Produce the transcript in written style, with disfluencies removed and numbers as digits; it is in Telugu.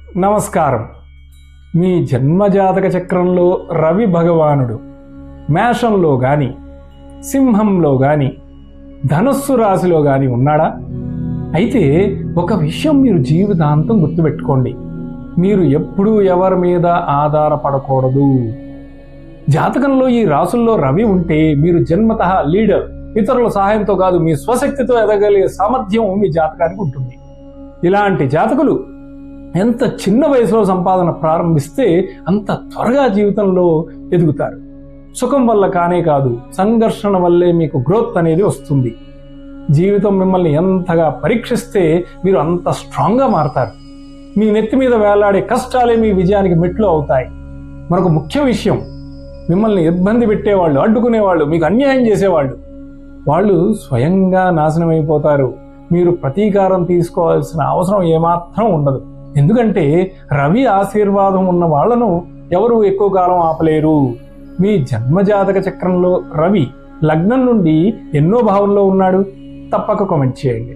నమస్కారం. మీ జన్మజాతక చక్రంలో రవి భగవానుడు మేషంలో గాని, సింహంలో గాని, ధనుస్సు రాశిలో గాని ఉన్నాడా? అయితే ఒక విషయం మీరు జీవితాంతం గుర్తుపెట్టుకోండి. మీరు ఎప్పుడూ ఎవరి మీద ఆధారపడకూడదు. జాతకంలో ఈ రాశుల్లో రవి ఉంటే మీరు జన్మతః లీడర్. ఇతరుల సహాయంతో కాదు, మీ స్వశక్తితో ఎదగలిగే సామర్థ్యం మీ జాతకానికి ఉంటుంది. ఇలాంటి జాతకులు ఎంత చిన్న వయసులో సంపాదన ప్రారంభిస్తే అంత త్వరగా జీవితంలో ఎదుగుతారు. సుఖం వల్ల కానే కాదు, సంఘర్షణ వల్లే మీకు గ్రోత్ అనేది వస్తుంది. జీవితం మిమ్మల్ని ఎంతగా పరీక్షిస్తే మీరు అంత స్ట్రాంగ్గా మారతారు. మీ నెత్తి మీద వేలాడే కష్టాలే మీ విజయానికి మెట్లు అవుతాయి. మరొక ముఖ్య విషయం, మిమ్మల్ని ఇబ్బంది పెట్టేవాళ్ళు, అడ్డుకునేవాళ్ళు, మీకు అన్యాయం చేసేవాళ్ళు, వాళ్ళు స్వయంగా నాశనం అయిపోతారు. మీరు ప్రతీకారం తీసుకోవాల్సిన అవసరం ఏమాత్రం ఉండదు. ఎందుకంటే రవి ఆశీర్వాదం ఉన్న వాళ్లను ఎవరు ఎక్కువ కాలం ఆపలేరు. మీ జన్మజాతక చక్రంలో రవి లగ్నం నుండి ఎన్నో భావంలో ఉన్నాడు? తప్పక కామెంట్ చేయండి.